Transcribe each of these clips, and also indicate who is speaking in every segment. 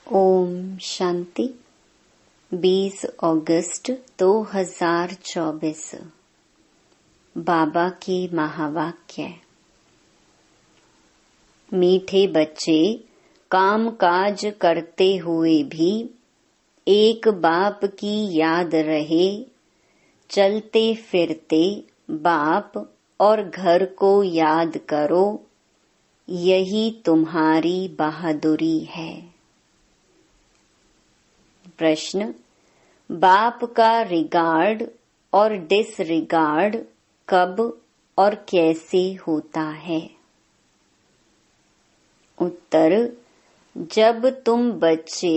Speaker 1: ओम शांति। 20 अगस्त 2024 बाबा के महावाक्य। मीठे बच्चे, काम काज करते हुए भी एक बाप की याद रहे। चलते फिरते बाप और घर को याद करो, यही तुम्हारी बहादुरी है। प्रश्न: बाप का रिगार्ड और डिसरिगार्ड कब और कैसे होता है? उत्तर: जब तुम बच्चे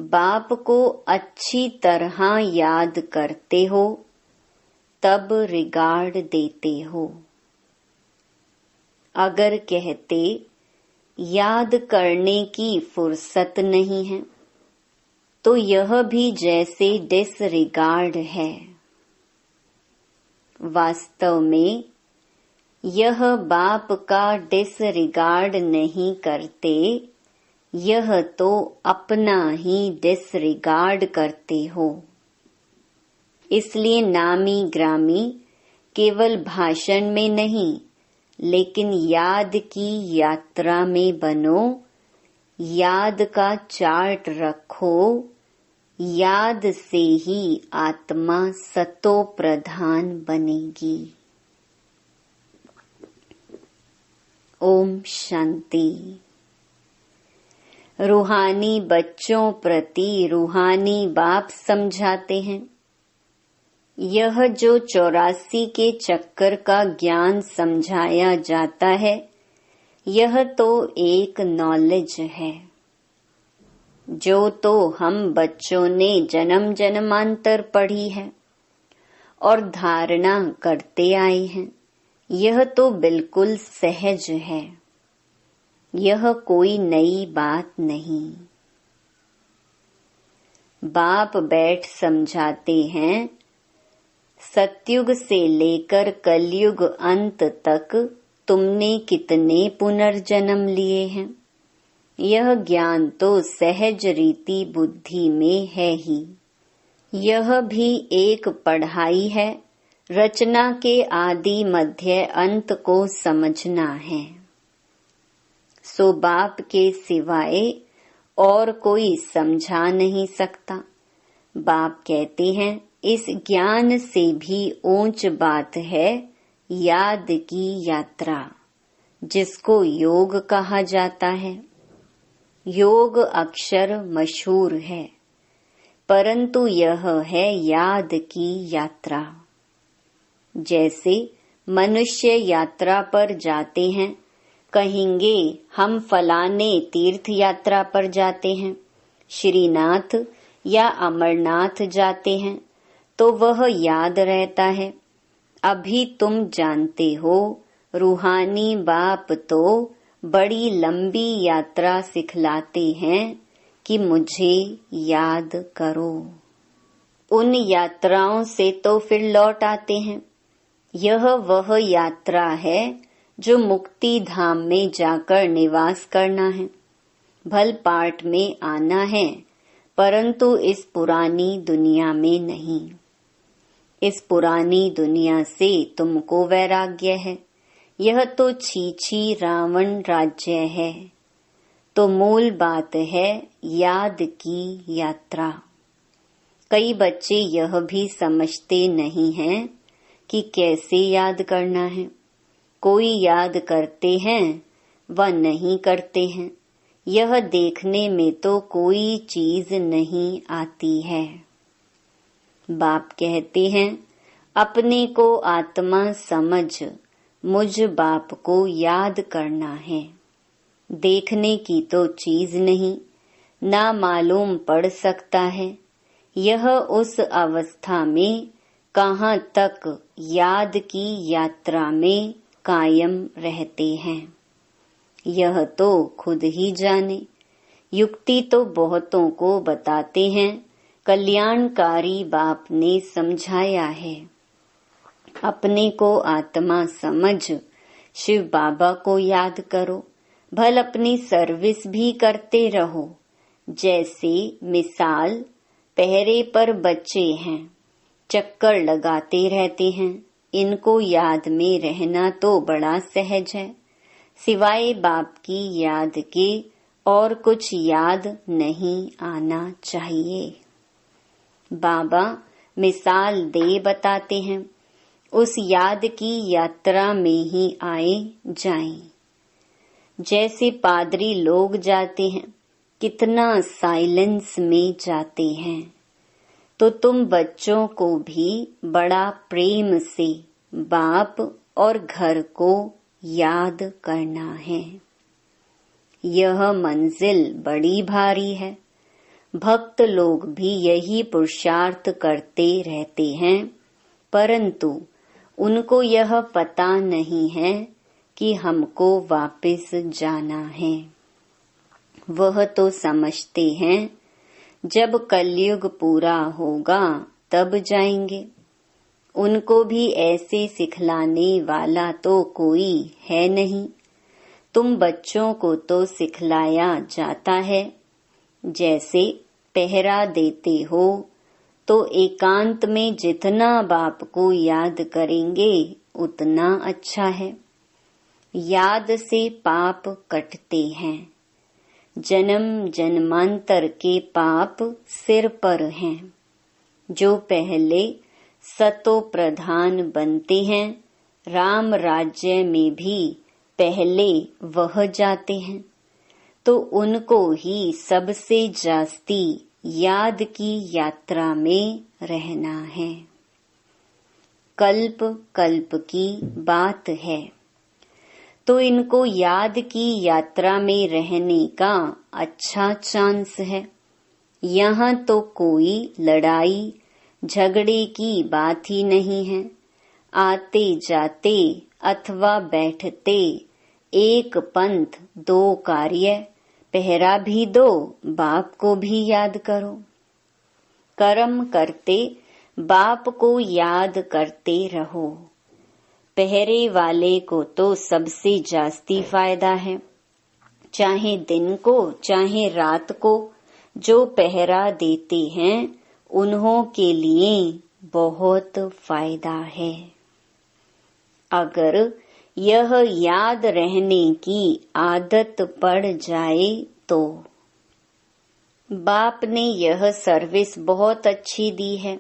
Speaker 1: बाप को अच्छी तरह याद करते हो तब रिगार्ड देते हो। अगर कहते याद करने की फुर्सत नहीं है तो यह भी जैसे डिसरिगार्ड है। वास्तव में यह बाप का डिसरिगार्ड नहीं करते, यह तो अपना ही डिसरिगार्ड करते हो। इसलिए नामी ग्रामी केवल भाषण में नहीं लेकिन याद की यात्रा में बनो। याद का चार्ट रखो, याद से ही आत्मा सतो प्रधान बनेगी। ओम शांति। रूहानी बच्चों प्रति रूहानी बाप समझाते हैं, यह जो 84 के चक्कर का ज्ञान समझाया जाता है यह तो एक नॉलेज है जो तो हम बच्चों ने जन्म जन्मांतर पढ़ी है और धारणा करते आए हैं। यह तो बिल्कुल सहज है, यह कोई नई बात नहीं। बाप बैठ समझाते हैं, सतयुग से लेकर कलयुग अंत तक तुमने कितने पुनर्जन्म लिए हैं। यह ज्ञान तो सहज रीति बुद्धि में है ही। यह भी एक पढ़ाई है, रचना के आदि मध्य अंत को समझना है। सो बाप के सिवाय और कोई समझा नहीं सकता। बाप कहते हैं, इस ज्ञान से भी ऊंच बात है याद की यात्रा, जिसको योग कहा जाता है। योग अक्षर मशहूर है, परंतु यह है याद की यात्रा। जैसे मनुष्य यात्रा पर जाते हैं, कहेंगे हम फलाने तीर्थ यात्रा पर जाते हैं, श्रीनाथ या अमरनाथ जाते हैं, तो वह याद रहता है। अभी तुम जानते हो, रूहानी बाप तो बड़ी लंबी यात्रा सिखलाते हैं कि मुझे याद करो। उन यात्राओं से तो फिर लौट आते हैं। यह वह यात्रा है जो मुक्ति धाम में जाकर निवास करना है। भल पाठ में आना है, परंतु इस पुरानी दुनिया में नहीं। इस पुरानी दुनिया से तुमको वैराग्य है। यह तो छीछी रावण राज्य है। तो मूल बात है याद की यात्रा। कई बच्चे यह भी समझते नहीं हैं कि कैसे याद करना है। कोई याद करते हैं व नहीं करते हैं। यह देखने में तो कोई चीज नहीं आती है। बाप कहते हैं, अपने को आत्मा समझ मुझ बाप को याद करना है। देखने की तो चीज नहीं, ना मालूम पड़ सकता है। यह उस अवस्था में कहाँ तक याद की यात्रा में कायम रहते हैं, यह तो खुद ही जाने। युक्ति तो बहुतों को बताते हैं, कल्याणकारी बाप ने समझाया है। अपने को आत्मा समझ शिव बाबा को याद करो। भल अपनी सर्विस भी करते रहो, जैसे मिसाल पहरे पर बच्चे हैं, चक्कर लगाते रहते हैं। इनको याद में रहना तो बड़ा सहज है, सिवाय बाप की याद के और कुछ याद नहीं आना चाहिए। बाबा मिसाल दे बताते हैं, उस याद की यात्रा में ही आए जाएं। जैसे पादरी लोग जाते हैं, कितना साइलेंस में जाते हैं, तो तुम बच्चों को भी बड़ा प्रेम से बाप और घर को याद करना है। यह मंजिल बड़ी भारी है। भक्त लोग भी यही पुरुषार्थ करते रहते हैं, परंतु उनको यह पता नहीं है कि हमको वापस जाना है। वह तो समझते हैं जब कलयुग पूरा होगा तब जाएंगे। उनको भी ऐसे सिखलाने वाला तो कोई है नहीं। तुम बच्चों को तो सिखलाया जाता है। जैसे पहरा देते हो तो एकांत में जितना बाप को याद करेंगे उतना अच्छा है। याद से पाप कटते हैं। जन्म जन्मांतर के पाप सिर पर हैं। जो पहले सतो प्रधान बनते हैं, राम राज्य में भी पहले वह जाते हैं, तो उनको ही सबसे जास्ती याद की यात्रा में रहना है। कल्प कल्प की बात है, तो इनको याद की यात्रा में रहने का अच्छा चांस है। यहाँ तो कोई लड़ाई झगड़े की बात ही नहीं है। आते जाते अथवा बैठते एक पंथ दो कार्य, पहरा भी दो, बाप को भी याद करो। कर्म करते बाप को याद करते रहो। पहरे वाले को तो सबसे जास्ती फायदा है। चाहे दिन को चाहे रात को जो पहरा देते हैं उन्हों के लिए बहुत फायदा है। अगर यह याद रहने की आदत पड़ जाए तो बाप ने यह सर्विस बहुत अच्छी दी है,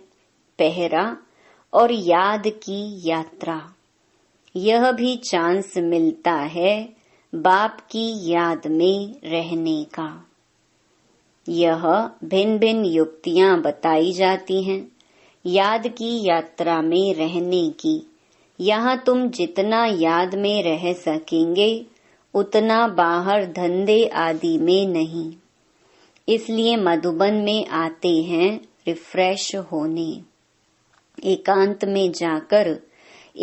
Speaker 1: पहरा और याद की यात्रा। यह भी चांस मिलता है बाप की याद में रहने का। यह भिन्न भिन्न युक्तियां बताई जाती हैं याद की यात्रा में रहने की। यहाँ तुम जितना याद में रह सकेंगे उतना बाहर धंधे आदि में नहीं। इसलिए मधुबन में आते हैं रिफ्रेश होने। एकांत में जाकर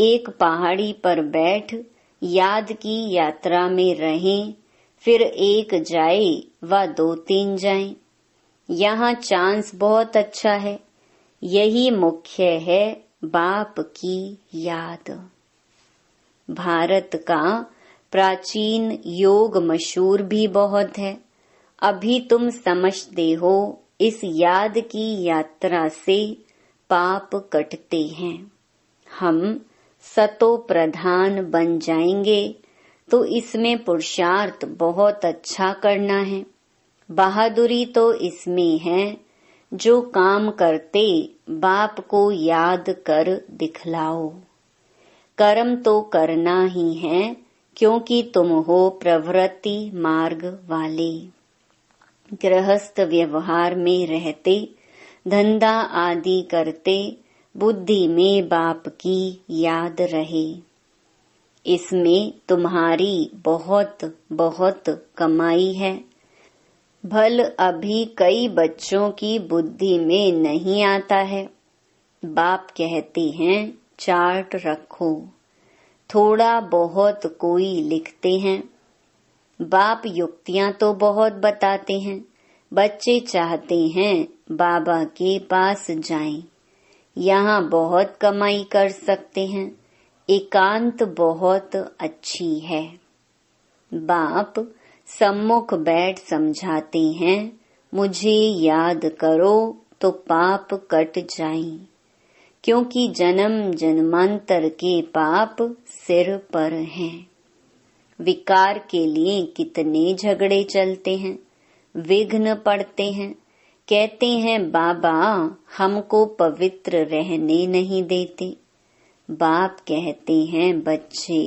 Speaker 1: एक पहाड़ी पर बैठ याद की यात्रा में रहें, फिर एक जाए व दो तीन जाएं। यहाँ चांस बहुत अच्छा है। यही मुख्य है बाप की याद। भारत का प्राचीन योग मशहूर भी बहुत है। अभी तुम समझते हो इस याद की यात्रा से पाप कटते हैं। हम सतो प्रधान बन जाएंगे तो इसमें पुरुषार्थ बहुत अच्छा करना है। बहादुरी तो इसमें है जो काम करते बाप को याद कर दिखलाओ। कर्म तो करना ही है क्योंकि तुम हो प्रवृत्ति मार्ग वाले। गृहस्थ व्यवहार में रहते, धंधा आदि करते, बुद्धि में बाप की याद रहे। इसमें तुम्हारी बहुत बहुत कमाई है। भल अभी कई बच्चों की बुद्धि में नहीं आता है। बाप कहते हैं चार्ट रखो। थोड़ा बहुत कोई लिखते हैं। बाप युक्तियां तो बहुत बताते हैं। बच्चे चाहते हैं बाबा के पास जाएं। यहाँ बहुत कमाई कर सकते हैं। एकांत बहुत अच्छी है। बाप सम्मुख बैठ समझाते हैं, मुझे याद करो तो पाप कट जाएं, क्योंकि जन्म जन्मांतर के पाप सिर पर हैं। विकार के लिए कितने झगड़े चलते हैं, विघ्न पड़ते हैं। कहते हैं बाबा हमको पवित्र रहने नहीं देते। बाप कहते हैं बच्चे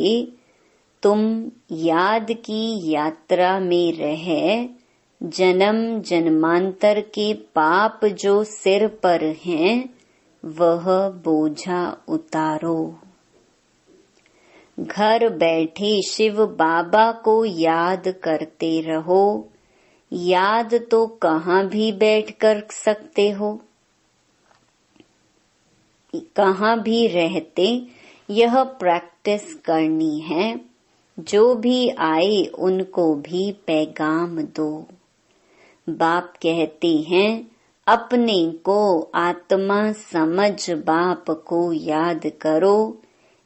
Speaker 1: तुम याद की यात्रा में रह जन्म जन्मांतर के पाप जो सिर पर हैं वह बोझा उतारो। घर बैठे शिव बाबा को याद करते रहो। याद तो कहाँ भी बैठ कर सकते हो, कहाँ भी रहते यह प्रैक्टिस करनी है। जो भी आए उनको भी पैगाम दो। बाप कहते हैं अपने को आत्मा समझ बाप को याद करो।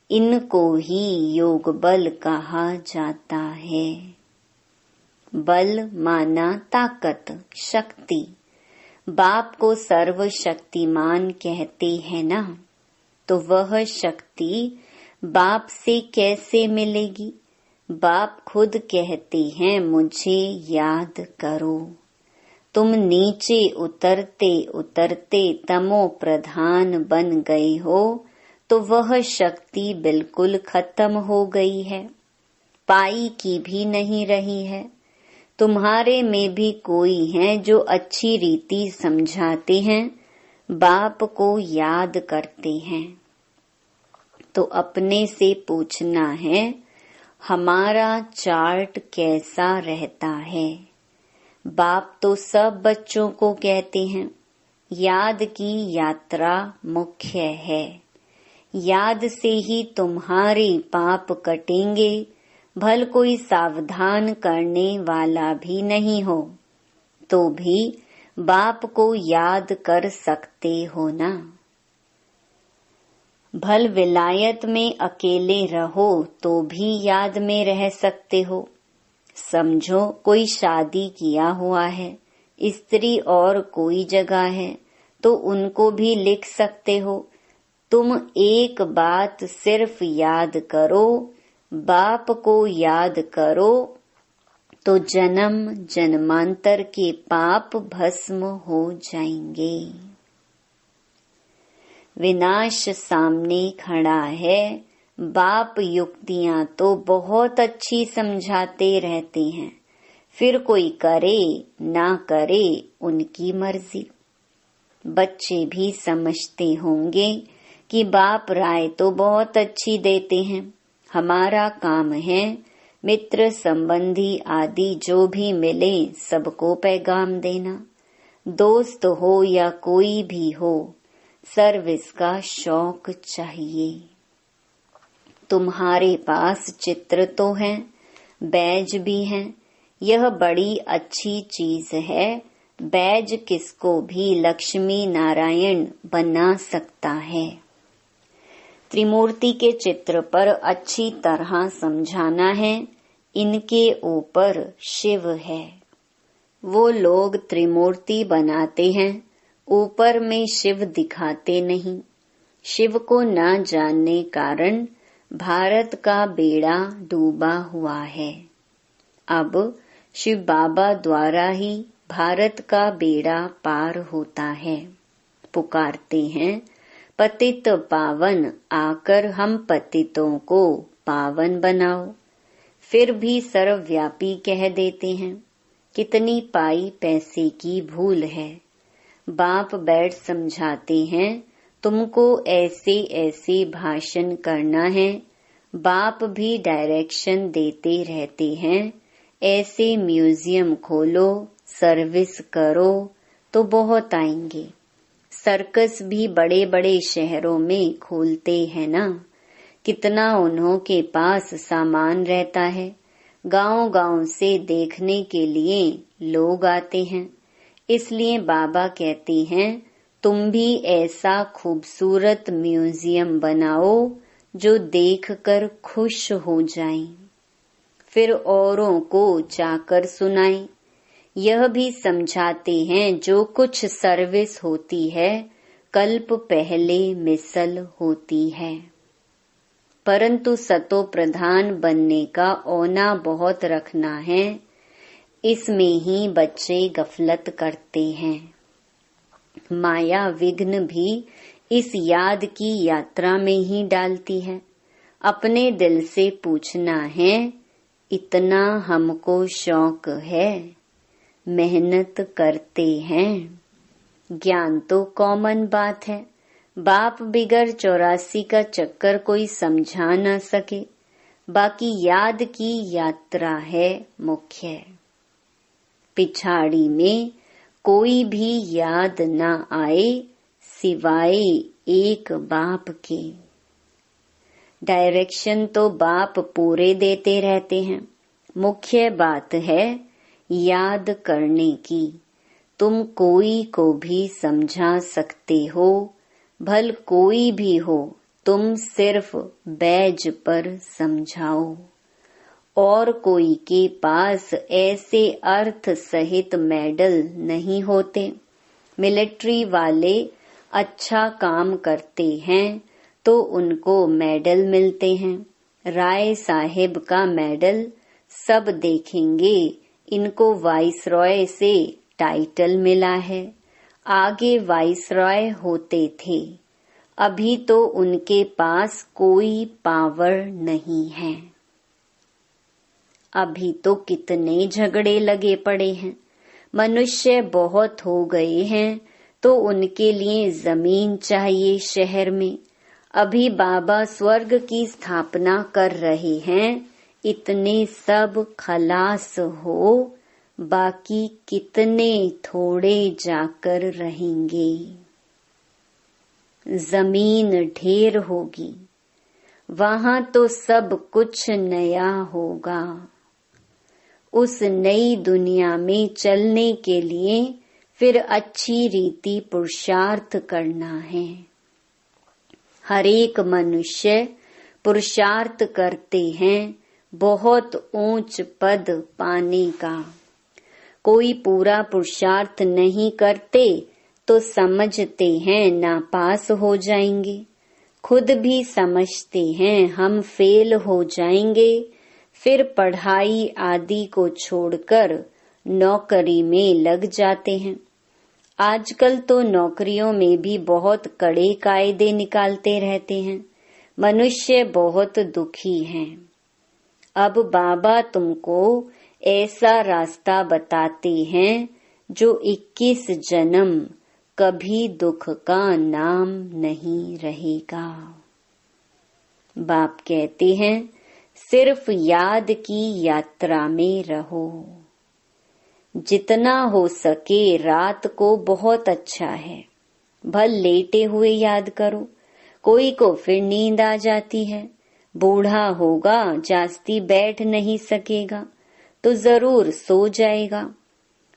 Speaker 1: इनको ही योग बल कहा जाता है। बल माना ताकत, शक्ति। बाप को सर्वशक्तिमान कहते हैं ना, तो वह शक्ति बाप से कैसे मिलेगी? बाप खुद कहते हैं मुझे याद करो। तुम नीचे उतरते उतरते तमो प्रधान बन गए हो, तो वह शक्ति बिल्कुल खत्म हो गई है, पाई की भी नहीं रही है। तुम्हारे में भी कोई है जो अच्छी रीति समझाते हैं, बाप को याद करते हैं। तो अपने से पूछना है हमारा चार्ट कैसा रहता है। बाप तो सब बच्चों को कहते हैं याद की यात्रा मुख्य है। याद से ही तुम्हारे पाप कटेंगे। भल कोई सावधान करने वाला भी नहीं हो तो भी बाप को याद कर सकते हो ना। भल विलायत में अकेले रहो तो भी याद में रह सकते हो। समझो कोई शादी किया हुआ है, स्त्री और कोई जगह है, तो उनको भी लिख सकते हो। तुम एक बात सिर्फ याद करो, बाप को याद करो, तो जन्म जन्मांतर के पाप भस्म हो जाएंगे। विनाश सामने खड़ा है। बाप युक्तियां तो बहुत अच्छी समझाते रहते हैं, फिर कोई करे ना करे उनकी मर्जी। बच्चे भी समझते होंगे कि बाप राय तो बहुत अच्छी देते हैं। हमारा काम है मित्र संबंधी आदि जो भी मिले सबको पैगाम देना। दोस्त हो या कोई भी हो, सर्विस का शौक चाहिए। तुम्हारे पास चित्र तो है, बैज भी हैं। यह बड़ी अच्छी चीज है। बैज किसको भी लक्ष्मी नारायण बना सकता है। त्रिमूर्ति के चित्र पर अच्छी तरह समझाना है। इनके ऊपर शिव है। वो लोग त्रिमूर्ति बनाते हैं, ऊपर में शिव दिखाते नहीं। शिव को न जानने कारण भारत का बेड़ा डूबा हुआ है। अब शिव बाबा द्वारा ही भारत का बेड़ा पार होता है। पुकारते हैं पतित पावन, आकर हम पतितों को पावन बनाओ। फिर भी सर्वव्यापी कह देते हैं। कितनी पाई पैसे की भूल है। बाप बैठ समझाते हैं तुमको ऐसे ऐसे भाषण करना है। बाप भी डायरेक्शन देते रहते हैं। ऐसे म्यूजियम खोलो, सर्विस करो तो बहुत आएंगे। सर्कस भी बड़े बड़े शहरों में खोलते हैं ना। कितना उन्हों के पास सामान रहता है। गांव गांव से देखने के लिए लोग आते हैं। इसलिए बाबा कहते हैं तुम भी ऐसा खूबसूरत म्यूजियम बनाओ जो देखकर खुश हो जाएं, फिर औरों को जाकर सुनाएं। यह भी समझाते हैं जो कुछ सर्विस होती है कल्प पहले मिसल होती है, परंतु सतो प्रधान बनने का औना बहुत रखना है, इसमें ही बच्चे गफलत करते हैं। माया विघ्न भी इस याद की यात्रा में ही डालती है। अपने दिल से पूछना है, इतना हमको शौक है, मेहनत करते हैं। ज्ञान तो कॉमन बात है, बाप बिगर 84 का चक्कर कोई समझा न सके, बाकी याद की यात्रा है मुख्य। पिछाड़ी में कोई भी याद न आए सिवाय एक बाप के। डायरेक्शन तो बाप पूरे देते रहते हैं, मुख्य बात है याद करने की। तुम कोई को भी समझा सकते हो, भल कोई भी हो, तुम सिर्फ बैज पर समझाओ। और कोई के पास ऐसे अर्थ सहित मेडल नहीं होते। मिलिट्री वाले अच्छा काम करते हैं तो उनको मेडल मिलते हैं। राय साहेब का मेडल सब देखेंगे, इनको वाइसरॉय से टाइटल मिला है। आगे वाइसरॉय होते थे, अभी तो उनके पास कोई पावर नहीं है। अभी तो कितने झगड़े लगे पड़े हैं। मनुष्य बहुत हो गए हैं तो उनके लिए जमीन चाहिए शहर में। अभी बाबा स्वर्ग की स्थापना कर रहे हैं, इतने सब खलास हो, बाकी कितने थोड़े जाकर रहेंगे। जमीन ढेर होगी, वहां तो सब कुछ नया होगा। उस नई दुनिया में चलने के लिए फिर अच्छी रीति पुरुषार्थ करना है। हर एक मनुष्य पुरुषार्थ करते हैं बहुत ऊंच पद पाने का। कोई पूरा पुरुषार्थ नहीं करते तो समझते हैं नापास हो जाएंगे। खुद भी समझते हैं हम फेल हो जाएंगे, फिर पढ़ाई आदि को छोड़कर नौकरी में लग जाते हैं। आजकल तो नौकरियों में भी बहुत कड़े कायदे निकालते रहते हैं। मनुष्य बहुत दुखी हैं। अब बाबा तुमको ऐसा रास्ता बताते हैं जो 21 जन्म कभी दुख का नाम नहीं रहेगा। बाप कहते हैं सिर्फ याद की यात्रा में रहो। जितना हो सके रात को बहुत अच्छा है, भल लेटे हुए याद करो। कोई को फिर नींद आ जाती है, बूढ़ा होगा जास्ती बैठ नहीं सकेगा तो जरूर सो जाएगा।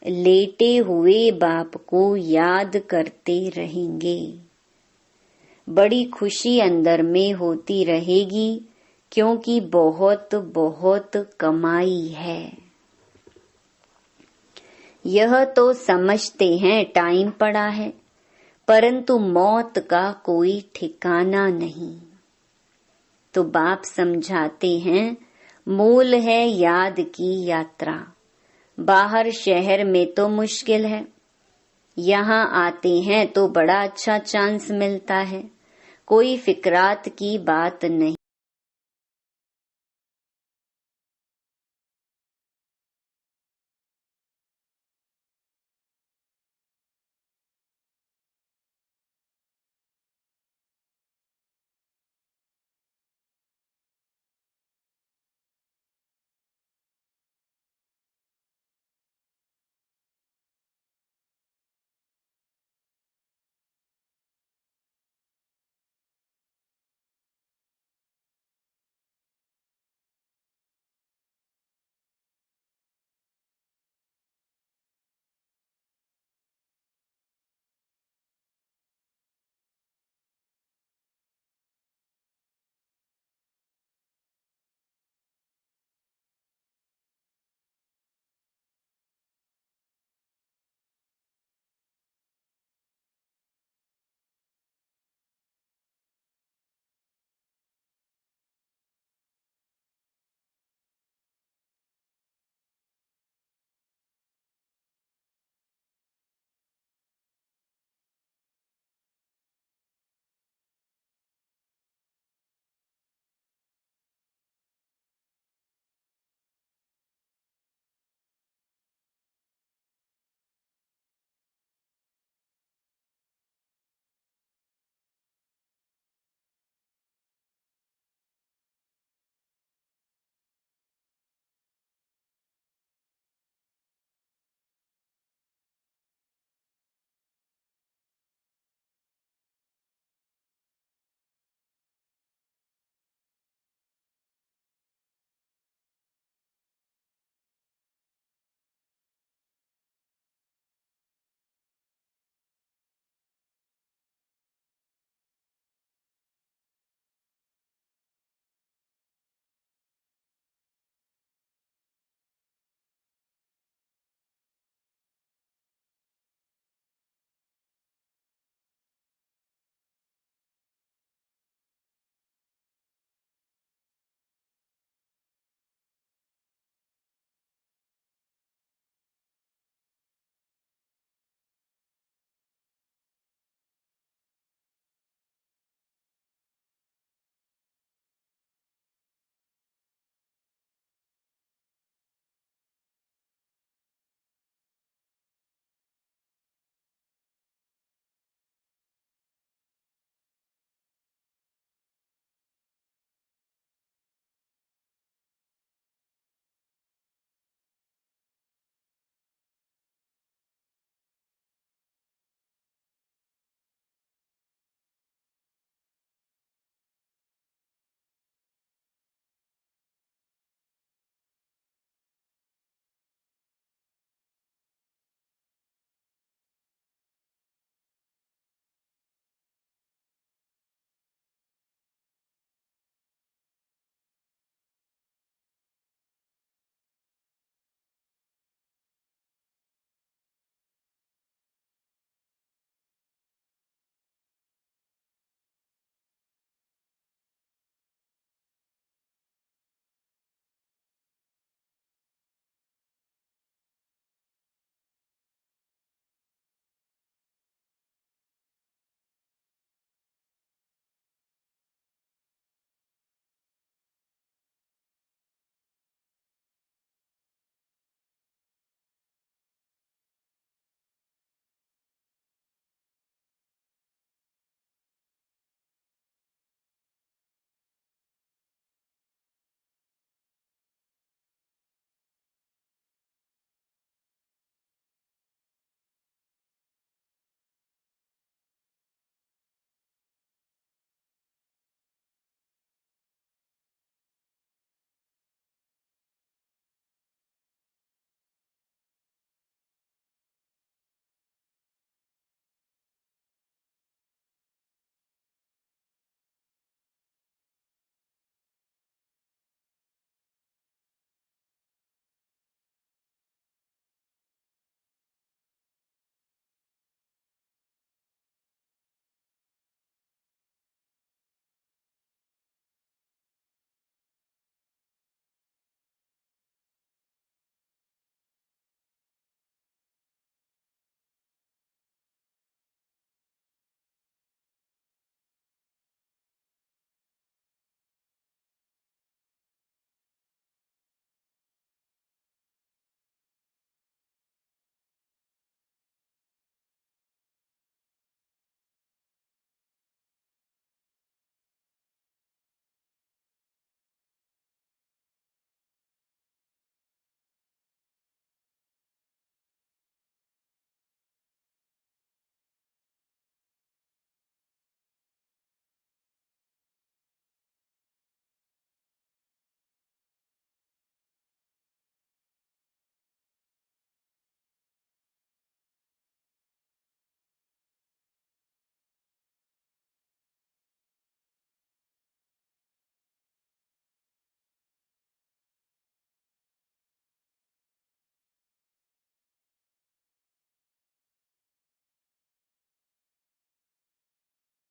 Speaker 1: लेटे हुए बाप को याद करते रहेंगे, बड़ी खुशी अंदर में होती रहेगी, क्योंकि बहुत बहुत कमाई है। यह तो समझते हैं टाइम पड़ा है, परंतु मौत का कोई ठिकाना नहीं। तो बाप समझाते हैं मूल है याद की यात्रा। बाहर शहर में तो मुश्किल है, यहाँ आते हैं तो बड़ा अच्छा चांस मिलता है। कोई फिक्रात की बात नहीं।